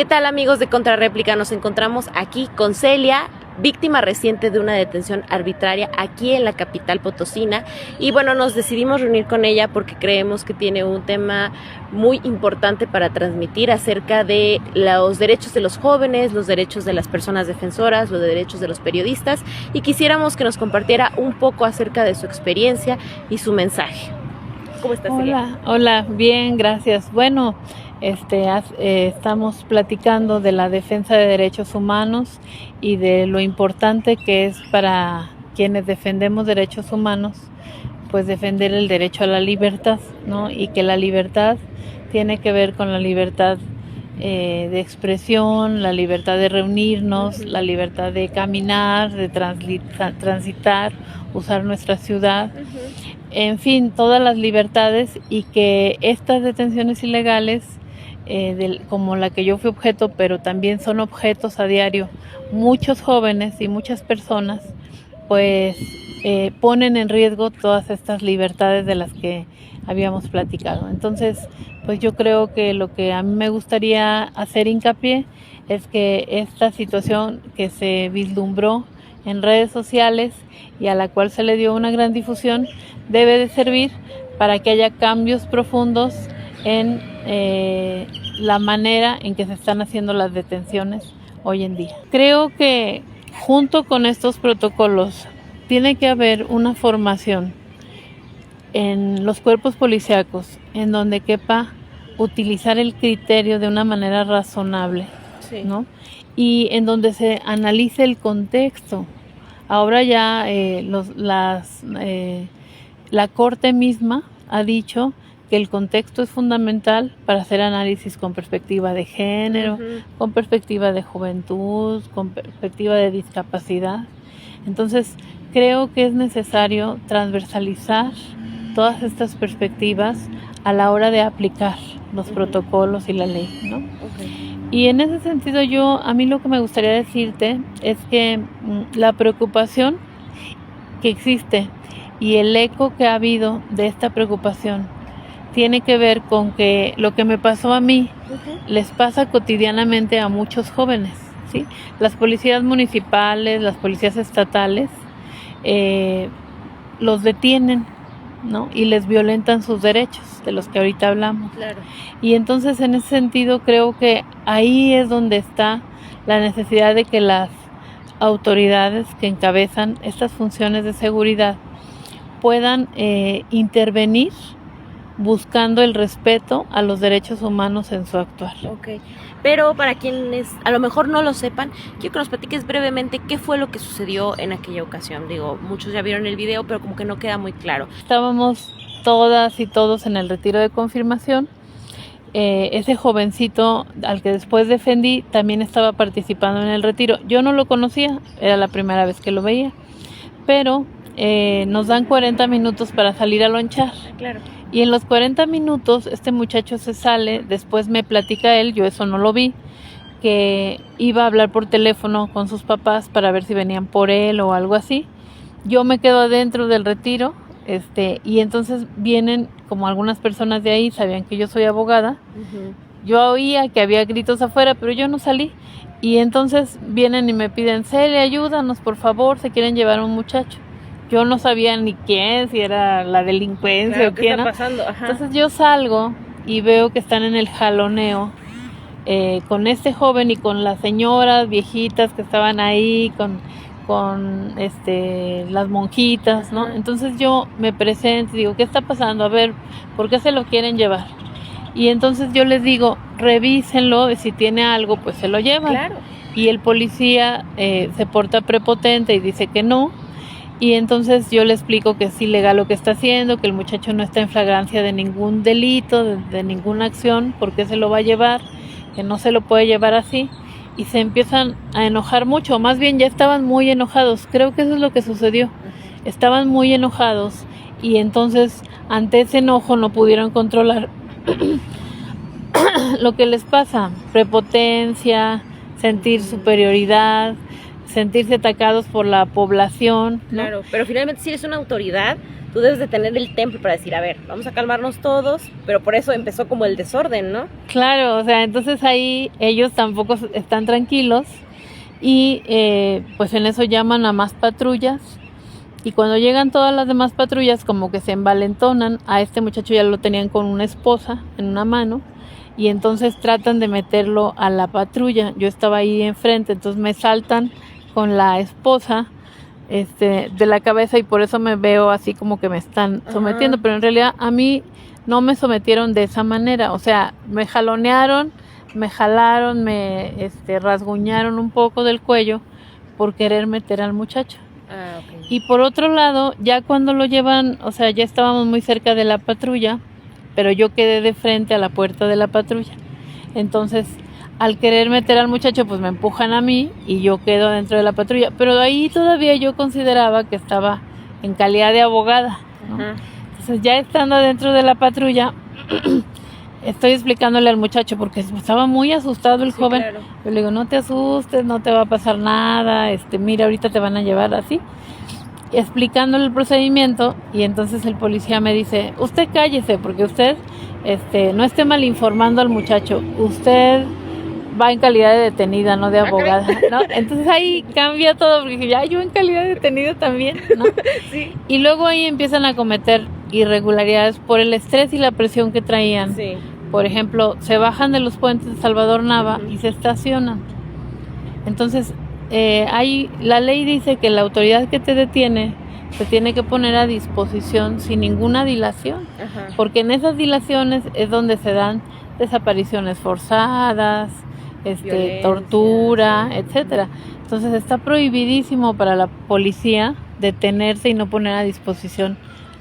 ¿Qué tal, amigos de Contrarréplica? Nos encontramos aquí con Celia, víctima reciente de una detención arbitraria aquí en la capital potosina. Y bueno, nos decidimos reunir con ella porque creemos que tiene un tema muy importante para transmitir acerca de los derechos de los jóvenes, los derechos de las personas defensoras, los derechos de los periodistas, y quisiéramos que nos compartiera un poco acerca de su experiencia y su mensaje. ¿Cómo estás, Celia? Hola, bien, gracias. Bueno, estamos platicando de la defensa de derechos humanos y de lo importante que es para quienes defendemos derechos humanos, pues defender el derecho a la libertad, ¿no? Y que la libertad tiene que ver con la libertad de expresión, la libertad de reunirnos, la libertad de caminar, de transitar, usar nuestra ciudad. En fin, todas las libertades, y que estas detenciones ilegales, como la que yo fui objeto, pero también son objetos a diario, muchos jóvenes y muchas personas, pues ponen en riesgo todas estas libertades de las que habíamos platicado. Entonces, pues yo creo que lo que a mí me gustaría hacer hincapié es que esta situación que se vislumbró en redes sociales y a la cual se le dio una gran difusión, debe de servir para que haya cambios profundos en la manera en que se están haciendo las detenciones hoy en día. Creo que junto con estos protocolos tiene que haber una formación en los cuerpos policíacos en donde quepa utilizar el criterio de una manera razonable, sí, ¿no? Y en donde se analice el contexto. Ahora ya la Corte misma ha dicho que el contexto es fundamental para hacer análisis con perspectiva de género, con perspectiva de juventud, con perspectiva de discapacidad. Entonces, creo que es necesario transversalizar todas estas perspectivas a la hora de aplicar los protocolos y la ley, ¿no? Y en ese sentido a mí lo que me gustaría decirte es que la preocupación que existe y el eco que ha habido de esta preocupación tiene que ver con que lo que me pasó a mí les pasa cotidianamente a muchos jóvenes, ¿sí? Las policías municipales, las policías estatales los detienen, ¿no? Y les violentan sus derechos, de los que ahorita hablamos. Claro. Y entonces, en ese sentido, creo que ahí es donde está la necesidad de que las autoridades que encabezan estas funciones de seguridad puedan intervenir buscando el respeto a los derechos humanos en su actuar. Okay. Pero para quienes a lo mejor no lo sepan, quiero que nos platiques brevemente qué fue lo que sucedió en aquella ocasión. Digo, muchos ya vieron el video, pero como que no queda muy claro. Estábamos todas y todos en el retiro de confirmación. Ese jovencito al que después defendí también estaba participando en el retiro. Yo no lo conocía, era la primera vez que lo veía, pero nos dan 40 minutos para salir a lonchar. Claro. Y en los 40 minutos este muchacho se sale, después me platica él, yo eso no lo vi, que iba a hablar por teléfono con sus papás para ver si venían por él o algo así. Yo me quedo adentro del retiro, y entonces vienen como algunas personas de ahí, sabían que yo soy abogada. Yo oía que había gritos afuera, pero yo no salí. Y entonces vienen y me piden: Celia, ayúdanos, por favor, se quieren llevar a un muchacho. Yo no sabía ni quién, si era la delincuencia, claro, o quién. ¿Qué está pasando? Ajá. Entonces yo salgo y veo que están en el jaloneo con este joven y con las señoras viejitas que estaban ahí, con las monjitas, ¿no? Entonces yo me presento y digo: ¿qué está pasando? A ver, ¿por qué se lo quieren llevar? Y entonces yo les digo: revísenlo, y si tiene algo, pues se lo llevan. Claro. Y el policía se porta prepotente y dice que no. Y entonces yo le explico que es ilegal lo que está haciendo, que el muchacho no está en flagrancia de ningún delito, de ninguna acción, porque se lo va a llevar, que no se lo puede llevar así. Y se empiezan a enojar mucho, más bien ya estaban muy enojados. Creo que eso es lo que sucedió. Estaban muy enojados y entonces ante ese enojo no pudieron controlar lo que les pasa: prepotencia, sentir superioridad, sentirse atacados por la población, ¿no? Claro, pero finalmente si eres una autoridad, tú debes de tener el temple para decir, a ver, vamos a calmarnos todos, pero por eso empezó como el desorden, ¿no? Claro, o sea, entonces ahí ellos tampoco están tranquilos y pues en eso llaman a más patrullas y cuando llegan todas las demás patrullas como que se envalentonan, a este muchacho ya lo tenían con una esposa en una mano y entonces tratan de meterlo a la patrulla. Yo estaba ahí enfrente, entonces me saltan con la esposa de la cabeza y por eso me veo así como que me están sometiendo, pero en realidad a mí no me sometieron de esa manera, o sea, me jalonearon, me jalaron, me rasguñaron un poco del cuello por querer meter al muchacho. Okay. Y por otro lado, ya cuando lo llevan, o sea, ya estábamos muy cerca de la patrulla, pero yo quedé de frente a la puerta de la patrulla. Entonces, al querer meter al muchacho, pues me empujan a mí y yo quedo dentro de la patrulla. Pero ahí todavía yo consideraba que estaba en calidad de abogada, ¿no? Entonces, ya estando dentro de la patrulla, estoy explicándole al muchacho porque estaba muy asustado el joven. Claro. Yo le digo, no te asustes, no te va a pasar nada, mira, ahorita te van a llevar así. Explicándole el procedimiento y entonces el policía me dice, usted cállese porque usted no esté mal informando al muchacho, usted va en calidad de detenida, no de abogada, ¿no? Entonces ahí cambia todo porque ya yo en calidad de detenida también, ¿no? Sí. Y luego ahí empiezan a cometer irregularidades por el estrés y la presión que traían. Sí. Por ejemplo, se bajan de los puentes de Salvador Nava y se estacionan. Entonces, ahí la ley dice que la autoridad que te detiene se tiene que poner a disposición sin ninguna dilación, porque en esas dilaciones es donde se dan desapariciones forzadas, tortura, etcétera. Entonces está prohibidísimo para la policía detenerse y no poner a disposición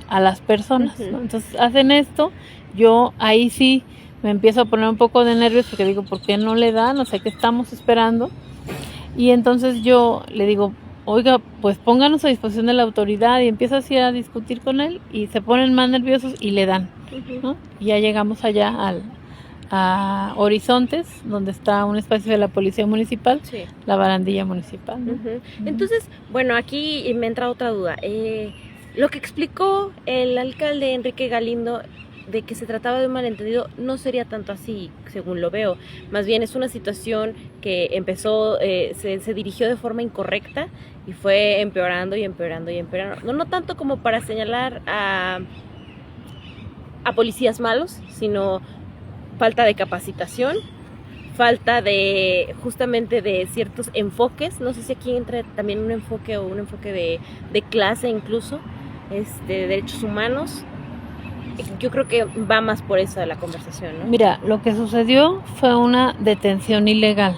a las personas, ¿no? Entonces hacen esto, yo ahí sí me empiezo a poner un poco de nervios porque digo, ¿por qué no le dan? O sea, ¿qué estamos esperando? Y entonces yo le digo, oiga, pues pónganos a disposición de la autoridad y empiezo así a discutir con él y se ponen más nerviosos y le dan, ¿no? Y ya llegamos allá a Horizontes, donde está un espacio de la policía municipal, sí, la barandilla municipal, ¿no? Entonces, bueno, aquí me entra otra duda. Lo que explicó el alcalde Enrique Galindo de que se trataba de un malentendido no sería tanto así, según lo veo. Más bien es una situación que empezó, se dirigió de forma incorrecta y fue empeorando y empeorando y empeorando. No tanto como para señalar a policías malos, sino falta de capacitación, falta de justamente de ciertos enfoques. No sé si aquí entra también un enfoque o un enfoque de clase incluso, de derechos humanos. Yo creo que va más por eso de la conversación, ¿no? Mira, lo que sucedió fue una detención ilegal,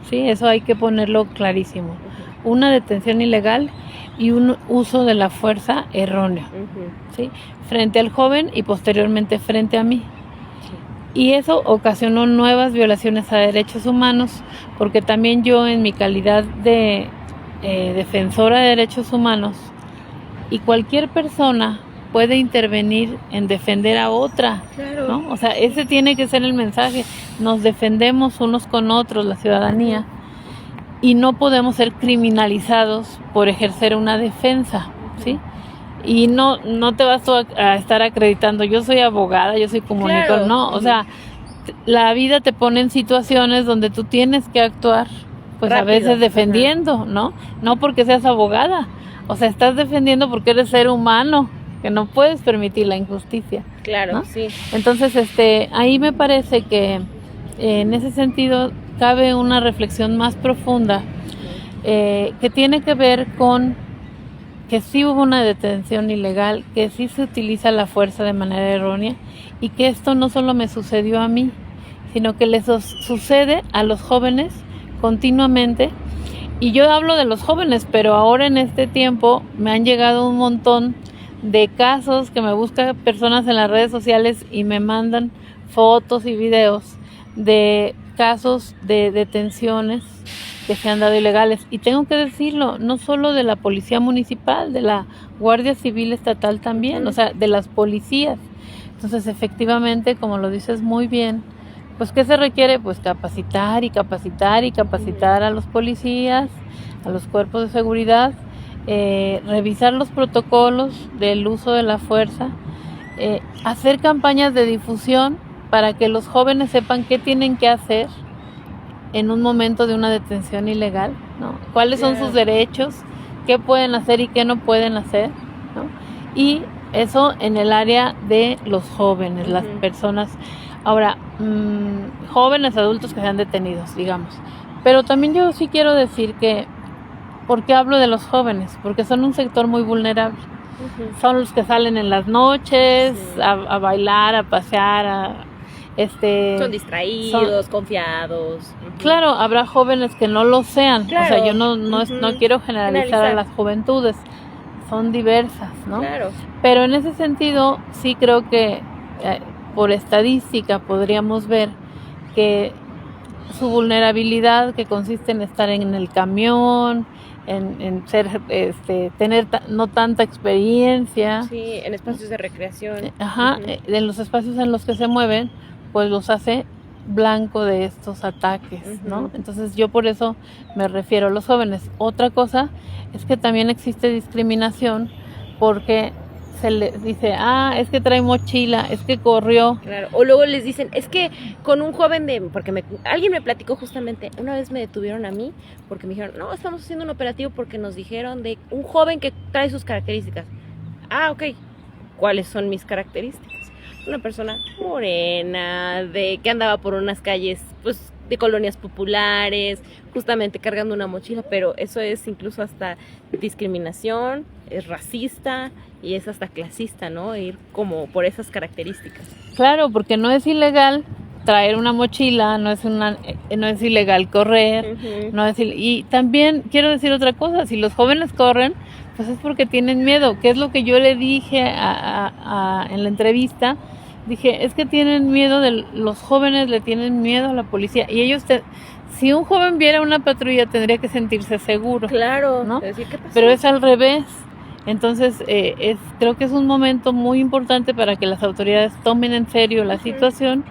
¿sí? Eso hay que ponerlo clarísimo. Una detención ilegal y un uso de la fuerza erróneo, ¿sí? Frente al joven y posteriormente frente a mí. Y eso ocasionó nuevas violaciones a derechos humanos, porque también yo en mi calidad de defensora de derechos humanos, y cualquier persona puede intervenir en defender a otra, claro, ¿no? O sea, ese tiene que ser el mensaje. Nos defendemos unos con otros, la ciudadanía, y no podemos ser criminalizados por ejercer una defensa, ¿sí? Y no te vas a estar acreditando, yo soy abogada, yo soy comunicador, claro, no, o sea, la vida te pone en situaciones donde tú tienes que actuar, pues rápido, a veces defendiendo, ¿no? No porque seas abogada, o sea, estás defendiendo porque eres ser humano, que no puedes permitir la injusticia. Claro, ¿no? Sí. Entonces, ahí me parece que en ese sentido cabe una reflexión más profunda que tiene que ver con que sí hubo una detención ilegal, que sí se utiliza la fuerza de manera errónea y que esto no solo me sucedió a mí, sino que les sucede a los jóvenes continuamente. Y yo hablo de los jóvenes, pero ahora en este tiempo me han llegado un montón de casos que me buscan personas en las redes sociales y me mandan fotos y videos de casos de detenciones que se han dado ilegales. Y tengo que decirlo, no solo de la policía municipal, de la Guardia Civil Estatal también, o sea, de las policías. Entonces, efectivamente, como lo dices muy bien, pues ¿qué se requiere? Pues capacitar y capacitar y capacitar a los policías, a los cuerpos de seguridad revisar los protocolos del uso de la fuerza, hacer campañas de difusión para que los jóvenes sepan qué tienen que hacer en un momento de una detención ilegal, ¿no? Cuáles son sus derechos, qué pueden hacer y qué no pueden hacer, ¿no? Y eso en el área de los jóvenes, las personas, ahora, jóvenes adultos que sean detenidos, digamos. Pero también yo sí quiero decir que, ¿por qué hablo de los jóvenes? Porque son un sector muy vulnerable. Son los que salen en las noches a bailar, a pasear, son distraídos, confiados. Claro, habrá jóvenes que no lo sean. Claro. O sea, yo no quiero generalizar a las juventudes. Son diversas, ¿no? Claro. Pero en ese sentido, sí creo que por estadística podríamos ver que su vulnerabilidad, que consiste en estar en el camión, en ser, tener no tanta experiencia. Sí, en espacios de recreación. En los espacios en los que se mueven, pues los hace blanco de estos ataques, ¿no? Entonces yo por eso me refiero a los jóvenes. Otra cosa es que también existe discriminación porque se les dice, es que trae mochila, es que corrió. Claro, o luego les dicen, es que con un joven porque alguien me platicó justamente, una vez me detuvieron a mí porque me dijeron, no, estamos haciendo un operativo porque nos dijeron de un joven que trae sus características. Ok, ¿cuáles son mis características? Una persona morena, que andaba por unas calles, pues, de colonias populares, justamente cargando una mochila, pero eso es incluso hasta discriminación, es racista y es hasta clasista, ¿no? Ir como por esas características. Claro, porque no es ilegal traer una mochila, no es ilegal correr, y también quiero decir otra cosa, si los jóvenes corren, pues es porque tienen miedo, que es lo que yo le dije en la entrevista. Dije, es que tienen miedo, los jóvenes le tienen miedo a la policía, y ellos, si un joven viera una patrulla tendría que sentirse seguro. Claro, ¿no? Decir, ¿qué pasó? Pero es al revés. Entonces, creo que es un momento muy importante para que las autoridades tomen en serio la situación,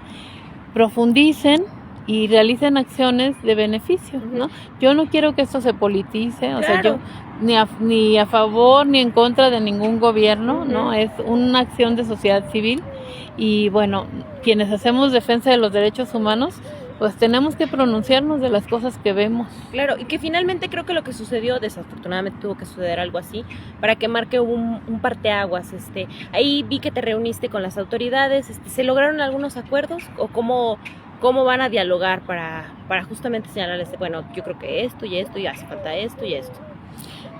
profundicen y realicen acciones de beneficio, ¿no? Yo no quiero que esto se politice, o sea, yo ni a favor ni en contra de ningún gobierno, ¿no? Es una acción de sociedad civil y bueno, quienes hacemos defensa de los derechos humanos, pues tenemos que pronunciarnos de las cosas que vemos. Claro, y que finalmente creo que lo que sucedió, desafortunadamente tuvo que suceder algo así, para que marque un parteaguas. Ahí vi que te reuniste con las autoridades, ¿se lograron algunos acuerdos o cómo van a dialogar para justamente señalarles, bueno, yo creo que esto y hace falta esto y esto?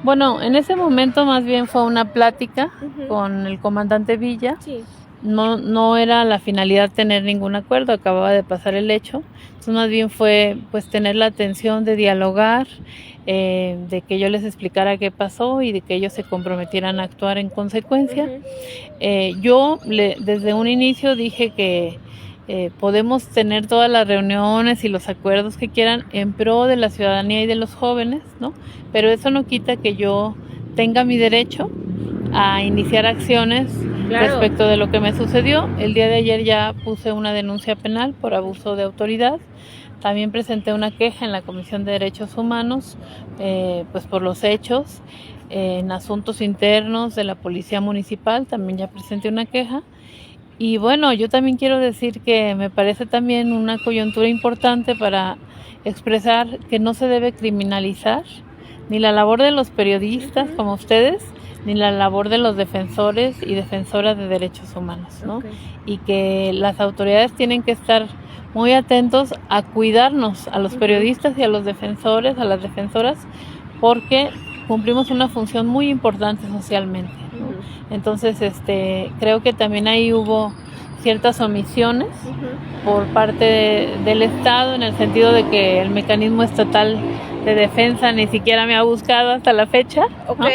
Bueno, en ese momento más bien fue una plática con el comandante Villa. Sí. No era la finalidad tener ningún acuerdo, acababa de pasar el hecho. Entonces más bien fue pues tener la atención de dialogar, de que yo les explicara qué pasó y de que ellos se comprometieran a actuar en consecuencia. Yo desde un inicio dije que podemos tener todas las reuniones y los acuerdos que quieran en pro de la ciudadanía y de los jóvenes, ¿no? Pero eso no quita que yo tenga mi derecho a iniciar acciones respecto de lo que me sucedió. El día de ayer ya puse una denuncia penal por abuso de autoridad. También presenté una queja en la Comisión de Derechos Humanos, pues por los hechos. En asuntos internos de la Policía Municipal también ya presenté una queja. Y bueno, yo también quiero decir que me parece también una coyuntura importante para expresar que no se debe criminalizar ni la labor de los periodistas como ustedes, ni la labor de los defensores y defensoras de derechos humanos, ¿no? Y que las autoridades tienen que estar muy atentos a cuidarnos, a los periodistas y a los defensores, a las defensoras, porque cumplimos una función muy importante socialmente, ¿no? Entonces, creo que también ahí hubo ciertas omisiones por parte del Estado, en el sentido de que el mecanismo estatal de defensa ni siquiera me ha buscado hasta la fecha, ¿no?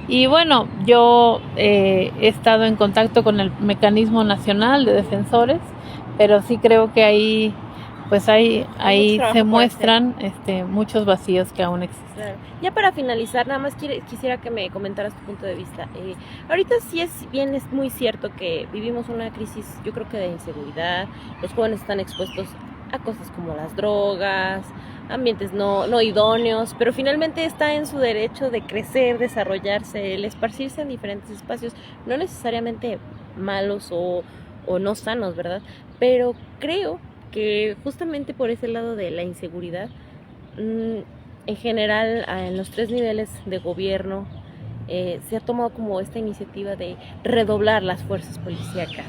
Y bueno, yo he estado en contacto con el mecanismo nacional de defensores, pero sí creo que ahí se muestran muchos vacíos que aún existen. Claro. Ya para finalizar, nada más quisiera que me comentaras tu punto de vista. Ahorita sí es muy cierto que vivimos una crisis, yo creo que de inseguridad. Los jóvenes están expuestos a cosas como las drogas, ambientes no idóneos, pero finalmente está en su derecho de crecer, desarrollarse, el esparcirse en diferentes espacios, no necesariamente malos o no sanos, ¿verdad? Pero creo que justamente por ese lado de la inseguridad, en general, en los 3 niveles de gobierno, se ha tomado como esta iniciativa de redoblar las fuerzas policíacas,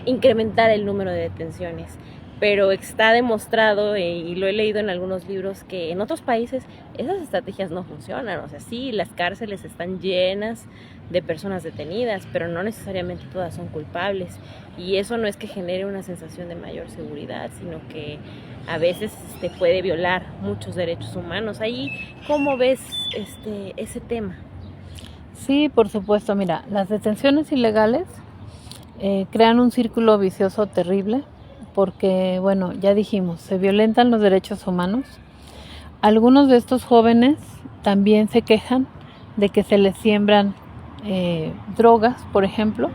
incrementar el número de detenciones, pero está demostrado, y lo he leído en algunos libros, que en otros países esas estrategias no funcionan. O sea, sí, las cárceles están llenas de personas detenidas, pero no necesariamente todas son culpables, y eso no es que genere una sensación de mayor seguridad, sino que a veces puede violar muchos derechos humanos. Ahí, ¿cómo ves ese tema? Sí, por supuesto. Mira, las detenciones ilegales crean un círculo vicioso terrible porque, bueno, ya dijimos, se violentan los derechos humanos. Algunos de estos jóvenes también se quejan de que se les siembran drogas, por ejemplo,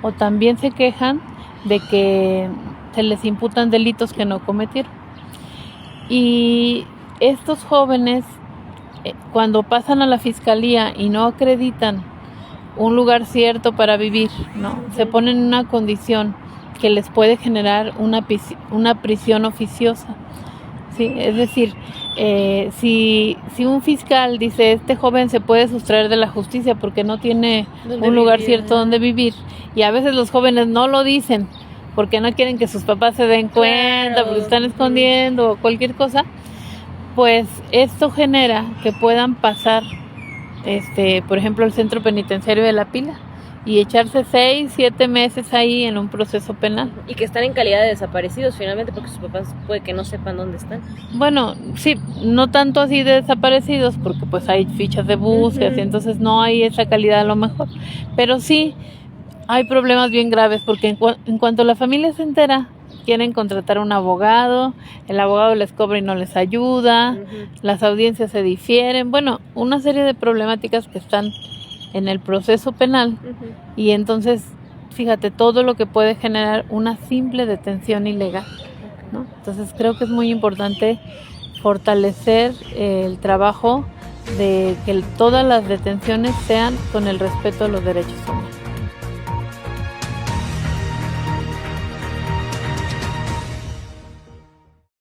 o también se quejan de que se les imputan delitos que no cometieron. Y estos jóvenes, cuando pasan a la fiscalía y no acreditan un lugar cierto para vivir, ¿no? Se ponen en una condición que les puede generar una prisión oficiosa, ¿sí? Es decir, si un fiscal dice este joven se puede sustraer de la justicia porque no tiene un lugar cierto donde vivir, y a veces los jóvenes no lo dicen porque no quieren que sus papás se den cuenta, porque están escondiendo o cualquier cosa, pues esto genera que puedan pasar, por ejemplo, al centro penitenciario de La Pila y echarse 6, 7 meses ahí en un proceso penal. Y que están en calidad de desaparecidos finalmente, porque sus papás puede que no sepan dónde están. Bueno, sí, no tanto así de desaparecidos, porque pues hay fichas de búsqueda, y entonces no hay esa calidad a lo mejor, pero sí hay problemas bien graves, porque en cuanto la familia se entera, quieren contratar a un abogado, el abogado les cobra y no les ayuda, las audiencias se difieren, bueno, una serie de problemáticas que están en el proceso penal, y entonces, fíjate, todo lo que puede generar una simple detención ilegal, ¿no? Entonces creo que es muy importante fortalecer el trabajo de que todas las detenciones sean con el respeto a los derechos humanos.